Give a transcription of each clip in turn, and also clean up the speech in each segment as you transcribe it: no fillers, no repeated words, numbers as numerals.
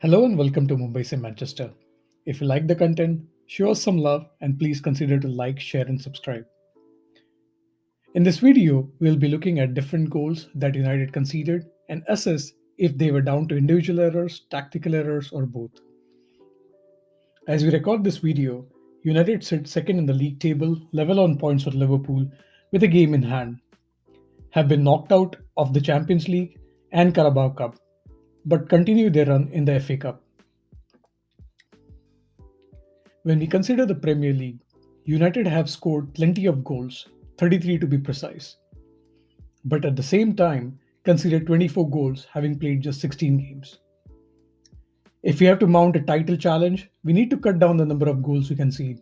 Hello and welcome to Mumbai se Manchester. If you like the content, show us some love and please consider to like, share, and subscribe. In this video, we'll be looking at different goals that United conceded and assess if they were down to individual errors, tactical errors, or both. As we record this video, United sit second in the league table, level on points with Liverpool, with a game in hand, have been knocked out of the Champions League and Carabao Cup, but continue their run in the FA Cup. When we consider the Premier League, United have scored plenty of goals, 33 to be precise, but at the same time conceded 24 goals having played just 16 games. If we have to mount a title challenge, we need to cut down the number of goals we concede.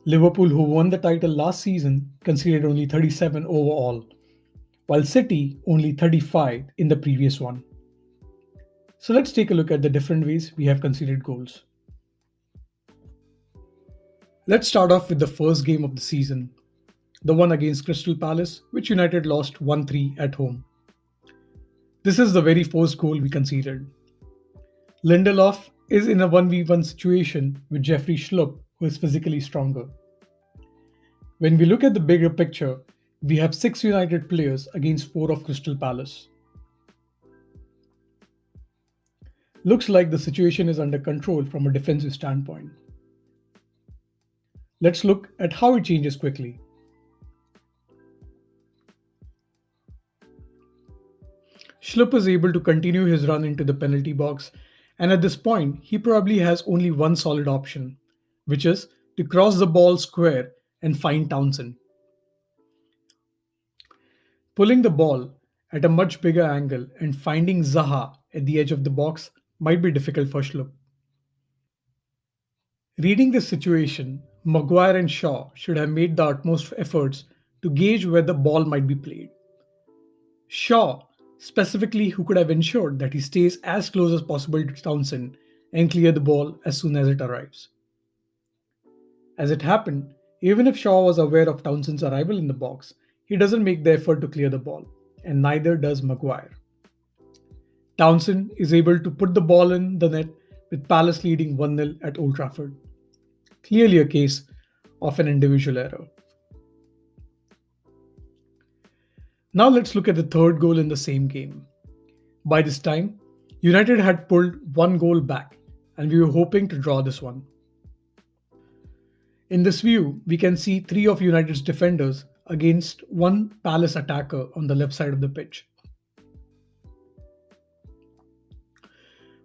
Liverpool, who won the title last season, conceded only 37 overall, while City only 35 in the previous one. So let's take a look at the different ways we have conceded goals. Let's start off with the first game of the season, the one against Crystal Palace, which United lost 1-3 at home. This is the very first goal we conceded. Lindelof is in a 1v1 situation with Jeffrey Schlupp, who is physically stronger. When we look at the bigger picture, we have 6 United players against 4 of Crystal Palace. Looks like the situation is under control from a defensive standpoint. Let's look at how it changes quickly. Schlupp is able to continue his run into the penalty box, and at this point, he probably has only one solid option, which is to cross the ball square and find Townsend. Pulling the ball at a much bigger angle and finding Zaha at the edge of the box might be difficult for Schlupp. Reading this situation, Maguire and Shaw should have made the utmost efforts to gauge where the ball might be played. Shaw, specifically, who could have ensured that he stays as close as possible to Townsend and clear the ball as soon as it arrives. As it happened, even if Shaw was aware of Townsend's arrival in the box, he doesn't make the effort to clear the ball, and neither does Maguire. Townsend is able to put the ball in the net with Palace leading 1-0 at Old Trafford. Clearly a case of an individual error. Now let's look at the third goal in the same game. By this time, United had pulled one goal back, and we were hoping to draw this one. In this view, we can see 3 of United's defenders against one Palace attacker on the left side of the pitch.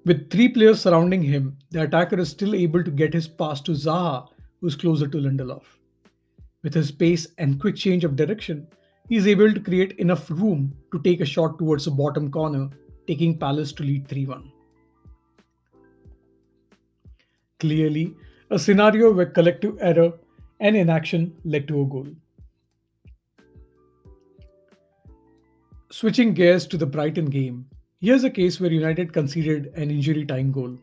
With 3 players surrounding him, the attacker is still able to get his pass to Zaha, who is closer to Lindelof. With his pace and quick change of direction, he is able to create enough room to take a shot towards the bottom corner, taking Palace to lead 3-1. Clearly, a scenario where collective error and inaction led to a goal. Switching gears to the Brighton game, here's a case where United conceded an injury time goal.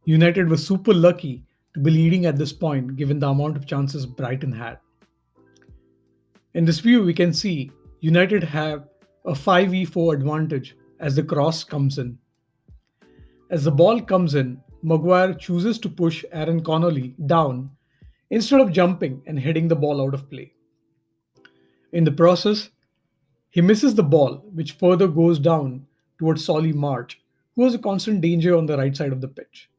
United was super lucky to be leading at this point given the amount of chances Brighton had. In this view, we can see United have a 5v4 advantage as the cross comes in. As the ball comes in, Maguire chooses to push Aaron Connolly down instead of jumping and heading the ball out of play. In the process, he misses the ball, which further goes down towards Solly March, who was a constant danger on the right side of the pitch.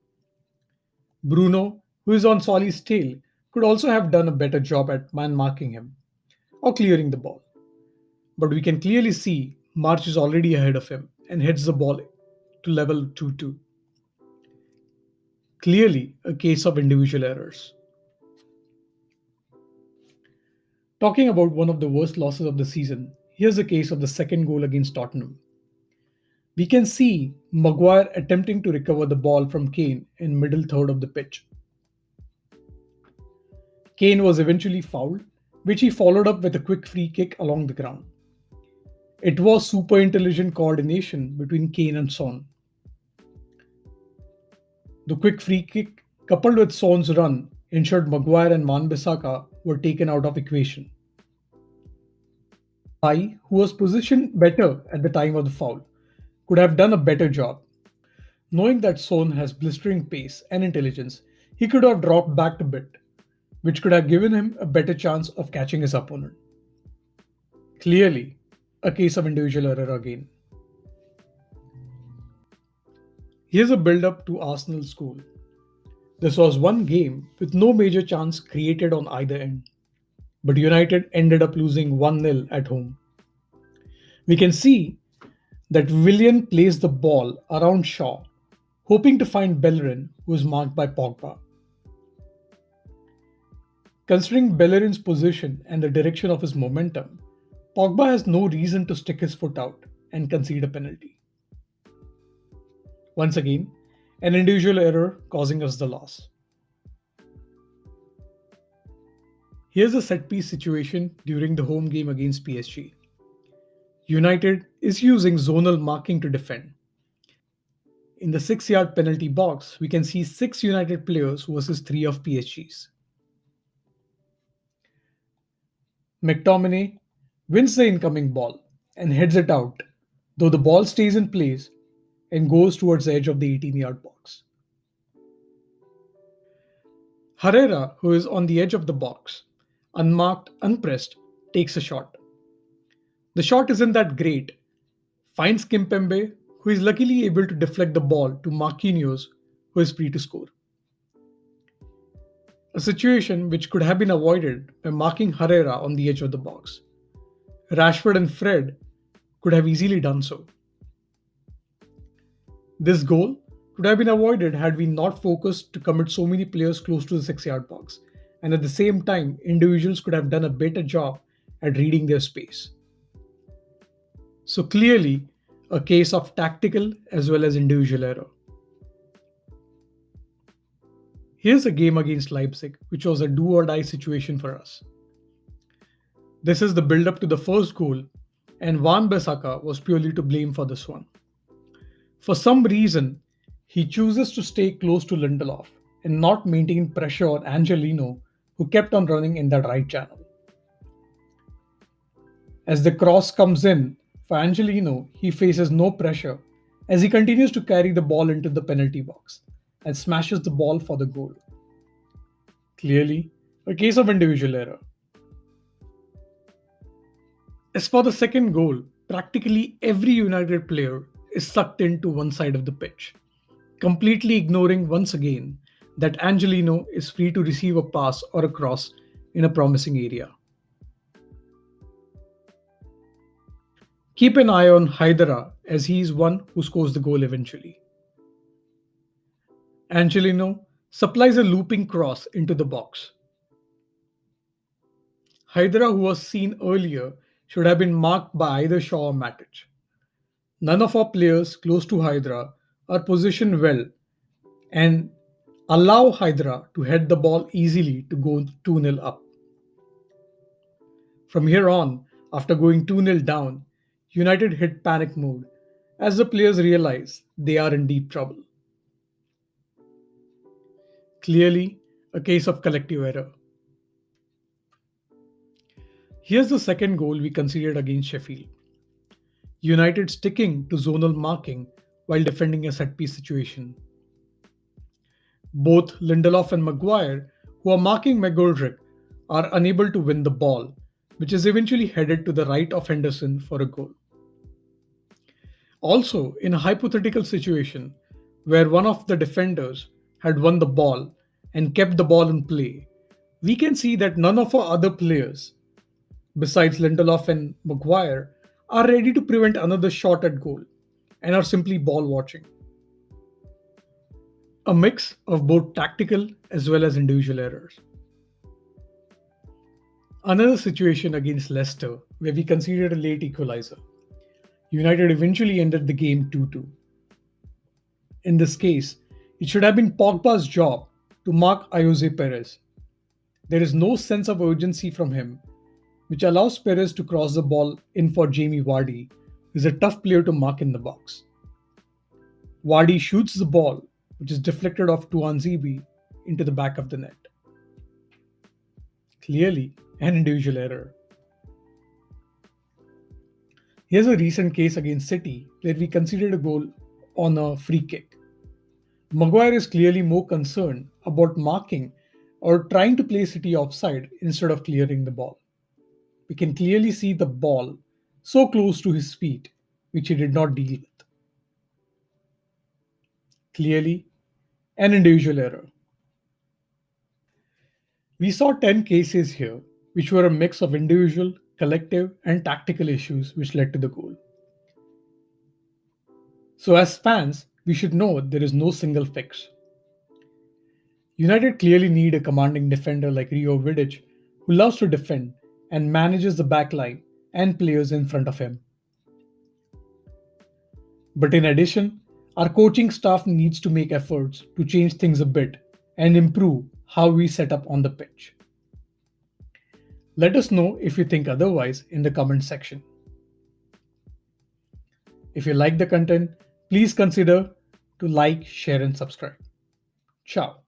Bruno, who is on Solly's tail, could also have done a better job at man marking him or clearing the ball. But we can clearly see March is already ahead of him and heads the ball to level 2-2. Clearly a case of individual errors. Talking about one of the worst losses of the season, here's a case of the second goal against Tottenham. We can see Maguire attempting to recover the ball from Kane in middle third of the pitch. Kane was eventually fouled, which he followed up with a quick free kick along the ground. It was super intelligent coordination between Kane and Son. The quick free kick, coupled with Son's run, ensured Maguire and Wan-Bissaka were taken out of equation. Who was positioned better at the time of the foul, could have done a better job. Knowing that Son has blistering pace and intelligence, he could have dropped back a bit, which could have given him a better chance of catching his opponent. Clearly, a case of individual error again. Here's a build up to Arsenal's goal. This was one game with no major chance created on either end, but United ended up losing 1-0 at home. We can see that Willian plays the ball around Shaw, hoping to find Bellerin, who is marked by Pogba. Considering Bellerin's position and the direction of his momentum, Pogba has no reason to stick his foot out and concede a penalty. Once again, an individual error causing us the loss. Here's a set piece situation during the home game against PSG. United is using zonal marking to defend. In the 6-yard penalty box, we can see 6 United players versus 3 of PSG's. McTominay wins the incoming ball and heads it out, though the ball stays in place and goes towards the edge of the 18-yard box. Herrera, who is on the edge of the box, unmarked, unpressed, takes a shot. The shot isn't that great, finds Kimpembe, who is luckily able to deflect the ball to Marquinhos, who is free to score. A situation which could have been avoided by marking Herrera on the edge of the box. Rashford and Fred could have easily done so. This goal could have been avoided had we not focused to commit so many players close to the 6-yard box, and at the same time, individuals could have done a better job at reading their space. So clearly, a case of tactical as well as individual error. Here's a game against Leipzig, which was a do or die situation for us. This is the build up to the first goal, and Van Bissaka was purely to blame for this one. For some reason, he chooses to stay close to Lindelof and not maintain pressure on Angelino, who kept on running in that right channel. As the cross comes in for Angelino, he faces no pressure as he continues to carry the ball into the penalty box and smashes the ball for the goal. Clearly, a case of individual error. As for the second goal, practically every United player is sucked into one side of the pitch, completely ignoring once again that Angelino is free to receive a pass or a cross in a promising area. Keep an eye on Haidara as he is one who scores the goal eventually. Angelino supplies a looping cross into the box. Haidara, who was seen earlier, should have been marked by either Shaw or Matic. None of our players close to Haidara are positioned well and allow Haidara to head the ball easily to go 2-0 up. From here on, after going 2-0 down, United hit panic mode as the players realize they are in deep trouble. Clearly, a case of collective error. Here's the second goal we conceded against Sheffield. United sticking to zonal marking while defending a set piece situation. Both Lindelof and Maguire, who are marking McGoldrick, are unable to win the ball, which is eventually headed to the right of Henderson for a goal. Also, in a hypothetical situation where one of the defenders had won the ball and kept the ball in play, we can see that none of our other players, besides Lindelof and Maguire, are ready to prevent another shot at goal and are simply ball watching. A mix of both tactical as well as individual errors. Another situation against Leicester where we conceded a late equalizer. United eventually ended the game 2-2. In this case, it should have been Pogba's job to mark Jose Perez. There is no sense of urgency from him, which allows Perez to cross the ball in for Jamie Vardy, who is a tough player to mark in the box. Vardy shoots the ball, which is deflected off Tuanzebe into the back of the net. Clearly, an individual error. Here's a recent case against City where we conceded a goal on a free kick. Maguire is clearly more concerned about marking or trying to play City offside instead of clearing the ball. We can clearly see the ball so close to his feet, which he did not deal with. Clearly, an individual error. We saw 10 cases here, which were a mix of individual, collective, and tactical issues which led to the goal. So, as fans, we should know there is no single fix. United clearly need a commanding defender like Rio Vidic, who loves to defend and manages the back line and players in front of him. But in addition, our coaching staff needs to make efforts to change things a bit and improve how we set up on the pitch. Let us know if you think otherwise in the comment section. If you like the content, please consider to like, share and subscribe. Ciao.